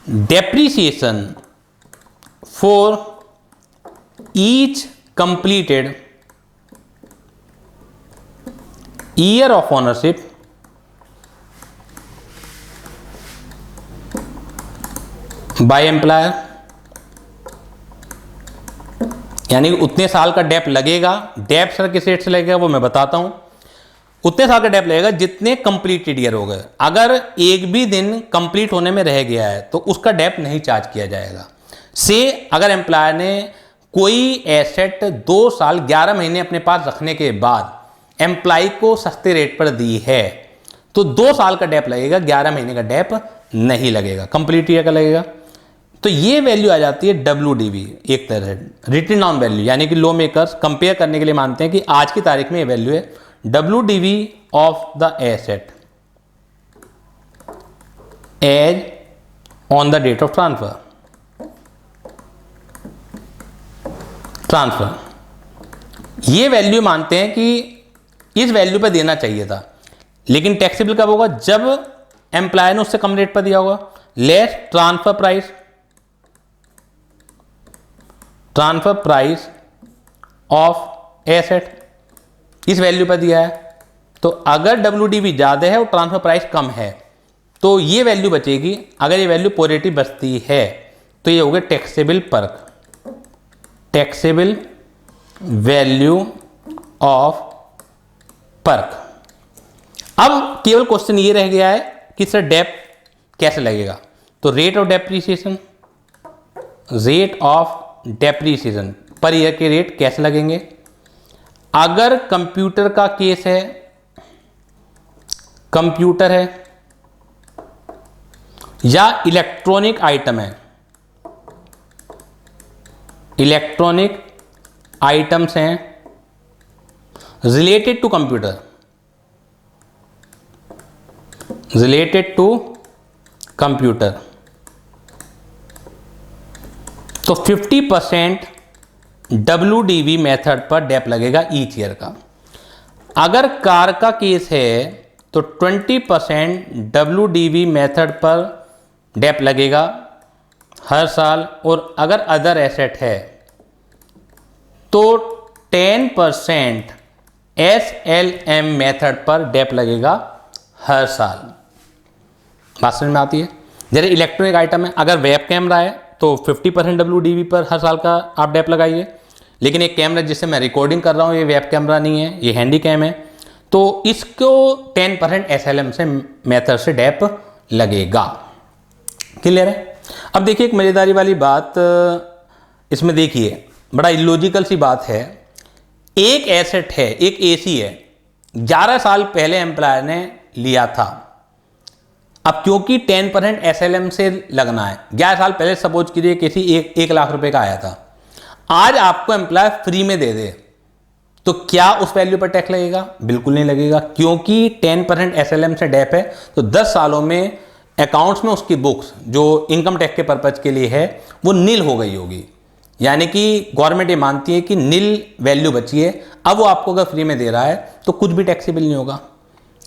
depreciation for each completed year of ownership by employer, यानी उतने साल का डेप लगेगा। डेप सर किस रेट से लगेगा वो मैं बताता हूं। उतने साल का डेप लगेगा जितने कंप्लीटेड ईयर हो गए। अगर एक भी दिन कंप्लीट होने में रह गया है तो उसका डेप नहीं चार्ज किया जाएगा। से अगर एम्प्लॉयर ने कोई एसेट 2 साल 11 महीने अपने पास रखने के बाद एम्प्लॉय को सस्ते रेट पर दी है तो 2 साल का डेप लगेगा, 11 महीने का डेप नहीं लगेगा, कंप्लीट ईयर का लगेगा। तो ये वैल्यू आ जाती है WDV, एक तरह से रिटन डाउन वैल्यू, यानी कि लॉ मेकर्स कंपेयर करने के लिए मानते हैं कि आज की तारीख में ये वैल्यू है WDV of the asset as on the date of transfer. ये वैल्यू मानते हैं कि इस वैल्यू पर देना चाहिए था, लेकिन टैक्सेबल कब होगा? जब एम्प्लॉयर ने उससे कम रेट पर दिया होगा। Less transfer price of asset, इस वैल्यू पर दिया है, तो अगर WDV ज्यादा है और ट्रांसफर प्राइस कम है तो ये वैल्यू बचेगी। अगर ये वैल्यू पॉजिटिव बचती है तो ये हो गया taxable perk, taxable value of perk. अब केवल क्वेश्चन ये रह गया है कि सर डेप कैसे लगेगा? तो rate of depreciation per year के रेट कैसे लगेंगे? अगर कंप्यूटर का केस है, कंप्यूटर है या इलेक्ट्रॉनिक आइटम है, इलेक्ट्रॉनिक आइटम्स हैं रिलेटेड टू कंप्यूटर, तो 50% WDV मेथड पर डेप लगेगा ईच ईयर का। अगर कार का केस है तो 20% WDV मेथड पर डेप लगेगा हर साल, और अगर अदर एसेट है तो 10% SLM मेथड पर डेप लगेगा हर साल। बात समझ में आती है? जैसे इलेक्ट्रॉनिक आइटम है, अगर वेब कैमरा है तो 50% WDV पर हर साल का आप डेप लगाइए। लेकिन एक कैमरा जिससे मैं रिकॉर्डिंग कर रहा हूँ, ये वेब कैमरा नहीं है, ये हैंडी कैम है, तो इसको 10% SLM से मेथड से डेप लगेगा। क्लियर है? अब देखिए एक मज़ेदारी वाली बात इसमें देखिए, बड़ा इलॉजिकल सी बात है। एक एसेट है, एक AC है, 11 साल पहले एम्प्लॉयर ने लिया था। अब क्योंकि 10% SLM से लगना है, 11 साल पहले सपोज कीजिए किसी 1 लाख रुपए का आया था, आज आपको एम्प्लॉयर फ्री में दे दे, तो क्या उस वैल्यू पर टैक्स लगेगा? बिल्कुल नहीं लगेगा, क्योंकि 10% SLM से डेप है। तो 10 सालों में अकाउंट्स में उसकी बुक्स जो इनकम टैक्स के पर्पज के लिए है वो नील हो गई होगी। यानी कि गवर्नमेंट ये मानती है कि नील वैल्यू बची है। अब वो आपको अगर फ्री में दे रहा है तो कुछ भी टैक्सेबल नहीं होगा।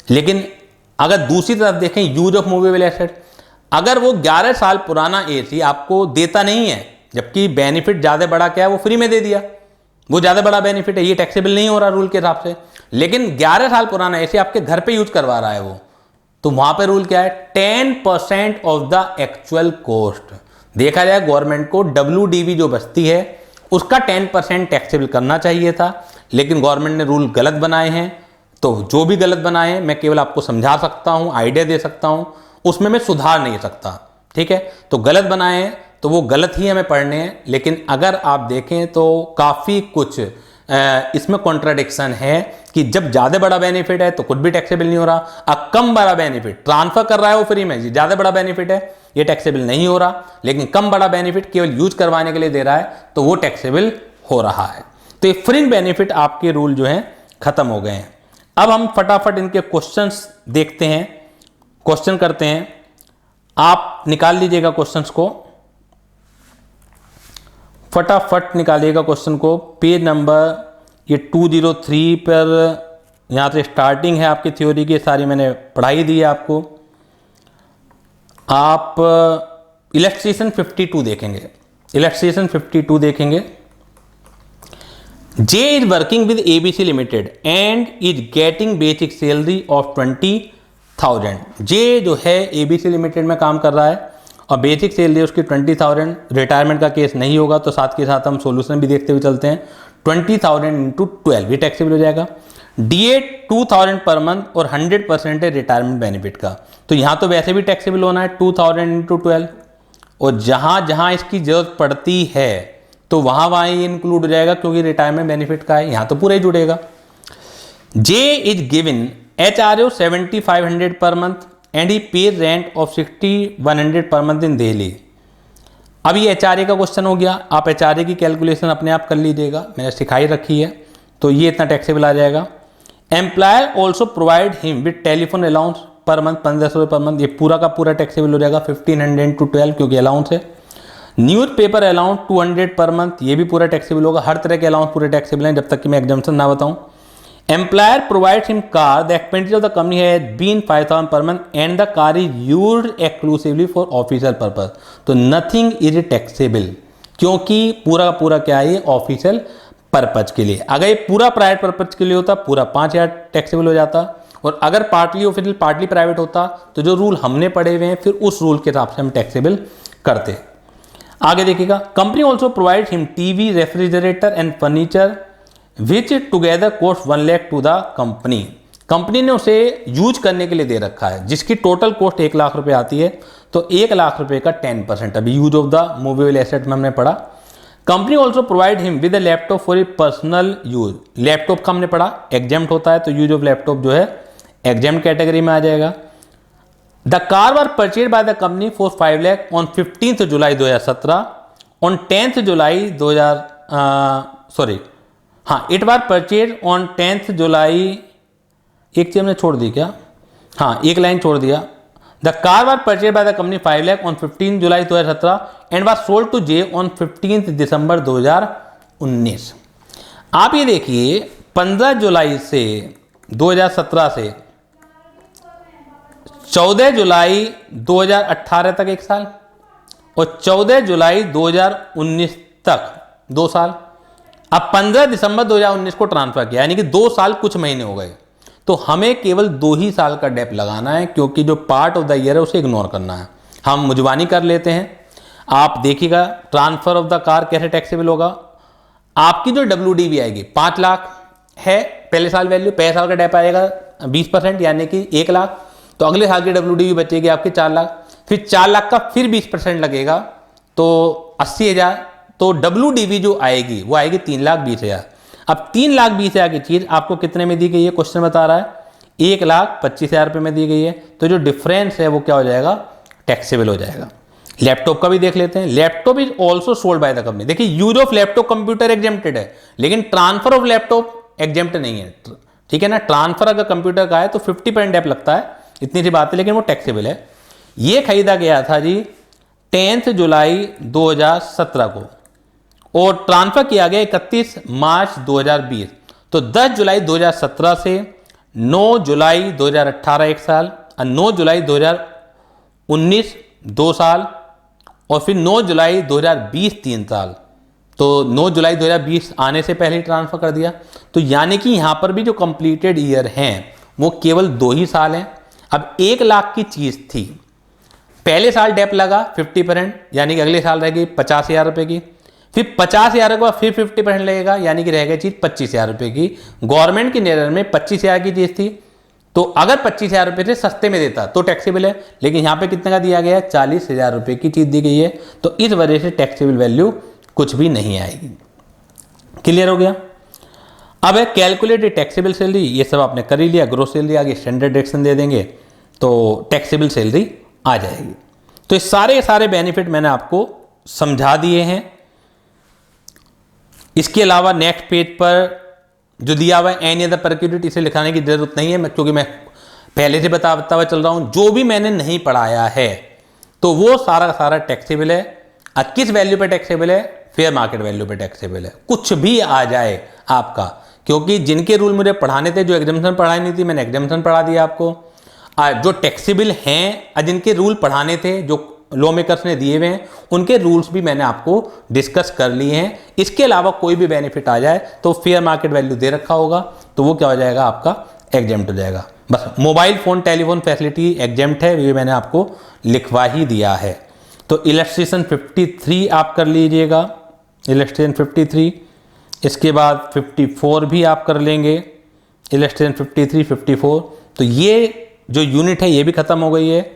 लेकिन अगर दूसरी तरफ देखें, यूज ऑफ मूवेबल एसेट, अगर वो 11 साल पुराना AC आपको देता नहीं है, जबकि बेनिफिट ज़्यादा बड़ा क्या है, वो फ्री में दे दिया, वो ज़्यादा बड़ा बेनिफिट है, ये टैक्सेबल नहीं हो रहा रूल के हिसाब से। लेकिन 11 साल पुराना AC आपके घर पे यूज करवा रहा है वो, तो वहां पे रूल क्या है? 10% ऑफ द एक्चुअल कॉस्ट। देखा जाए गवर्नमेंट को WDV जो बचती है उसका 10% टैक्सेबल करना चाहिए था, लेकिन गवर्नमेंट ने रूल गलत बनाए हैं। तो जो भी गलत बनाए हैं मैं केवल आपको समझा सकता हूं, आइडिया दे सकता हूं, उसमें मैं सुधार नहीं सकता। ठीक है? तो गलत बनाए हैं तो वो गलत ही हमें पढ़ने हैं। लेकिन अगर आप देखें तो काफ़ी कुछ इसमें कॉन्ट्राडिक्शन है कि जब ज़्यादा बड़ा बेनिफिट है तो कुछ भी टैक्सेबल नहीं हो रहा, अब कम बड़ा बेनिफिट ट्रांसफर कर रहा है वो फ्री में, ज़्यादा बड़ा बेनिफिट है ये टैक्सेबल नहीं हो रहा, लेकिन कम बड़ा बेनिफिट केवल यूज करवाने के लिए दे रहा है तो वो टैक्सेबल हो रहा है। तो ये फ्रिंज बेनिफिट आपके रूल जो हैं खत्म हो गए हैं। अब हम फटाफट इनके क्वेश्चंस देखते हैं, क्वेश्चन करते हैं। आप निकाल लीजिएगा क्वेश्चंस को, फटाफट निकालिएगा क्वेश्चन को। पेज नंबर ये 203 पर यहाँ से स्टार्टिंग है आपकी थ्योरी की, सारी मैंने पढ़ाई दी है आपको। आप इलस्ट्रेशन 52 देखेंगे, इलस्ट्रेशन 52 देखेंगे। J is working with ABC Limited and is getting basic salary of 20,000। J जो है ABC Limited में काम कर रहा है और बेसिक सैलरी उसकी 20,000। रिटायरमेंट का केस नहीं होगा तो साथ के साथ हम सॉल्यूशन भी देखते हुए चलते हैं। 20,000 इंटू 12 ये टैक्सेबल हो जाएगा। DA 2,000 पर मंथ और 100% है रिटायरमेंट बेनिफिट का, तो यहाँ तो वैसे भी टैक्सेबल होना है 2,000 इंटू 12, और जहाँ जहाँ इसकी जरूरत पड़ती है तो वहाँ ये इंक्लूड हो जाएगा क्योंकि रिटायरमेंट बेनिफिट का है, यहाँ तो पूरा ही जुड़ेगा। J इज गिवन HRO 7,500 पर मंथ एंड ही पे rent of 6,100 per month in Delhi. अब ये HRA का क्वेश्चन हो गया, आप HRA की कैलकुलेशन अपने आप कर लीजिएगा, मैंने सिखाई रखी है, तो ये इतना टैक्सेबल आ जाएगा। Employer also provide him with telephone allowance per month 1,500 per month, ये पूरा का पूरा टैक्सेबल हो जाएगा 1,500 इंटू 12 क्योंकि अलाउंस है। News paper allowance 200 per month, ये भी पूरा टैक्सेबल होगा। हर तरह के अलाउंस पूरे टैक्सेबल हैं जब तक कि मैं एग्जाम्पशन ना बताऊं। Employer provides him car, the expenditure of the company has been 5,000 per month and the car is used exclusively for official purpose, तो नथिंग इज टैक्सेबल क्योंकि पूरा का पूरा क्या है, ये ऑफिशियल पर्पज के लिए। अगर ये पूरा प्राइवेट पर्पज के लिए होता पूरा 5,000 टैक्सेबल हो जाता, और अगर पार्टली ऑफिशियल पार्टली प्राइवेट होता तो जो रूल हमने पढ़े हुए हैं फिर उस रूल के हिसाब से हम टैक्सेबल करते। आगे देखिएगा, company also provide him TV, refrigerator and furniture which together cost 1 lakh to the company. Company ने उसे यूज करने के लिए दे रखा है जिसकी टोटल कॉस्ट 1 लाख रुपए आती है, तो 1 लाख रुपए का 10% अभी use of the movable asset में हमने पढ़ा। Company also provide him with laptop for a personal use, laptop का हमने पढ़ा एग्जेम्प्ट होता है, तो यूज ऑफ लैपटॉप जो है एग्जेम्प्ट कैटेगरी में आ जाएगा। The car were purchase by the company for 5 lakh on 15 July 2017। On 10 July 2000 it war purchase on 10 जुलाई, एक चीज हमने छोड़ दी क्या, एक लाइन छोड़ दिया। The car were purchase by the company 5 lakh on 15 July 2017 and were sold to J on 15 December 2019। आप ये देखिए 15 जुलाई से 2017 से 14 जुलाई 2018 तक 1 साल, और 14 जुलाई 2019 तक 2 साल। अब 15 दिसंबर 2019 को ट्रांसफर किया, यानी कि 2 साल कुछ महीने हो गए। तो हमें केवल 2 ही साल का डेप लगाना है, क्योंकि जो पार्ट ऑफ द ईयर है उसे इग्नोर करना है। हम मुजबानी कर लेते हैं। आप देखिएगा ट्रांसफर ऑफ द कार कैसे टैक्सेबल होगा। आपकी जो WDV आएगी 5 लाख है पहले साल वैल्यू, पहले साल का डेप आएगा 20%, यानी कि 1 लाख। तो अगले साल की WDV बचेगी आपकी 4 लाख, फिर 4 लाख का फिर 20% लगेगा तो 80,000। तो WDV जो आएगी वो आएगी 3,20,000। अब 3,20,000 की चीज आपको कितने में दी गई है, क्वेश्चन बता रहा है 1,25,000 रुपये में दी गई है। तो जो डिफरेंस है वो क्या हो जाएगा, टैक्सेबल हो जाएगा। लैपटॉप का भी देख लेते हैं। Laptop is also sold by the company. देखिए use of laptop computer exempted है, लेकिन ट्रांसफर ऑफ लैपटॉप एग्जेम्प्ट नहीं है। ठीक है ना, ट्रांसफर अगर कंप्यूटर का है तो 50% डेप लगता है, इतनी सी बात है, लेकिन वो टैक्सेबल है। ये खरीदा गया था जी 10 जुलाई 2017 को और ट्रांसफर किया गया 31 मार्च 2020। तो 10 जुलाई 2017 से 9 जुलाई 2018 1 साल, और 9 जुलाई 2019 2 साल, और फिर 9 जुलाई 2020 3 साल। तो 9 जुलाई 2020 आने से पहले ही ट्रांसफर कर दिया। तो यानी कि यहां पर भी जो कंप्लीटेड ईयर हैं वो केवल 2 ही साल हैं। अब 1 लाख की चीज थी, पहले साल डेप लगा 50%, यानी कि अगले साल रहेगी 50,000 रुपये की, फिर 50,000 के बाद फिर 50% लगेगा, यानी कि रहेगा चीज 25,000 रुपये की। गवर्नमेंट की नज़र में 25,000 की चीज थी, तो अगर 25,000 रुपये से सस्ते में देता तो टैक्सेबल है, लेकिन यहाँ पे कितने का दिया गया है, 40,000 रुपये की चीज दी गई है। तो इस वजह से टैक्सेबल वैल्यू कुछ भी नहीं आएगी। क्लियर हो गया। अब है कैलकुलेटेड टैक्सेबल सैलरी, ये सब आपने कर ही लिया। ग्रोस सैलरी आगे स्टैंडर्ड डिडक्शन दे देंगे तो टैक्सेबल सैलरी आ जाएगी। तो ये सारे बेनिफिट मैंने आपको समझा दिए हैं। इसके अलावा नेक्स्ट पेज पर जो दिया हुआ है एनी अदर परक्यूरिटी, इसे लिखाने की जरूरत नहीं है, क्योंकि मैं पहले से बताता हुआ चल रहा हूं। जो भी मैंने नहीं पढ़ाया है तो वो सारा टैक्सेबल है। किस वैल्यू पे टैक्सेबल है, फेयर मार्केट वैल्यू पे टैक्सेबल है। कुछ भी आ जाए आपका, क्योंकि जिनके रूल मुझे पढ़ाने थे, जो एग्जामिनेशन पढ़ाई नहीं थी, मैंने एग्जामिनेशन पढ़ा दिया आपको। जो टैक्सेबल हैं, जिनके रूल पढ़ाने थे, जो लॉ मेकर्स ने दिए हुए हैं, उनके रूल्स भी मैंने आपको डिस्कस कर लिए हैं। इसके अलावा कोई भी बेनिफिट आ जाए तो फेयर मार्केट वैल्यू दे रखा होगा, तो वो क्या हो जाएगा, आपका एग्जेम्प्ट हो जाएगा। बस mobile phone telephone facility exempt है, ये मैंने आपको लिखवा ही दिया है। तो इलस्ट्रेशन 53 आप कर लीजिएगा, इलस्ट्रेशन 53। इसके बाद 54 भी आप कर लेंगे, इलस्ट्रेशन 53 54। तो ये जो यूनिट है ये भी खत्म हो गई है।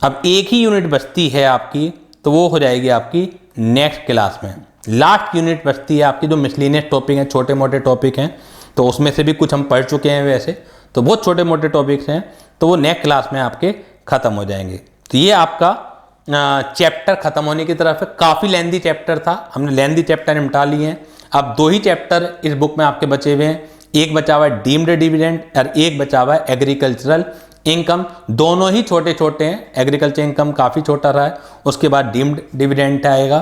अब एक ही यूनिट बचती है आपकी, तो वो हो जाएगी आपकी नेक्स्ट क्लास में। लास्ट यूनिट बचती है आपकी, जो मिसलिनियस टॉपिक हैं, छोटे मोटे टॉपिक हैं, तो उसमें से भी कुछ हम पढ़ चुके हैं वैसे, तो बहुत छोटे मोटे टॉपिक्स हैं, तो वो नेक्स्ट क्लास में आपके खत्म हो जाएंगे। तो ये आपका चैप्टर खत्म होने की तरफ है। काफ़ी लेंदी चैप्टर था, हमने लेंदी चैप्टर निपटा लिए हैं। अब 2 ही चैप्टर इस बुक में आपके बचे हुए हैं, एक बचा हुआ है डीम्ड डिविडेंड और एक बचा हुआ है एग्रीकल्चरल इनकम। दोनों ही छोटे छोटे हैं, एग्रीकल्चर इनकम काफ़ी छोटा रहा है, उसके बाद डीम्ड डिविडेंड आएगा।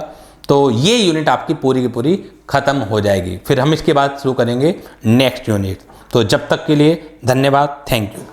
तो ये यूनिट आपकी पूरी की पूरी खत्म हो जाएगी। फिर हम इसके बाद शुरू करेंगे नेक्स्ट यूनिट। तो जब तक के लिए धन्यवाद, थैंक यू।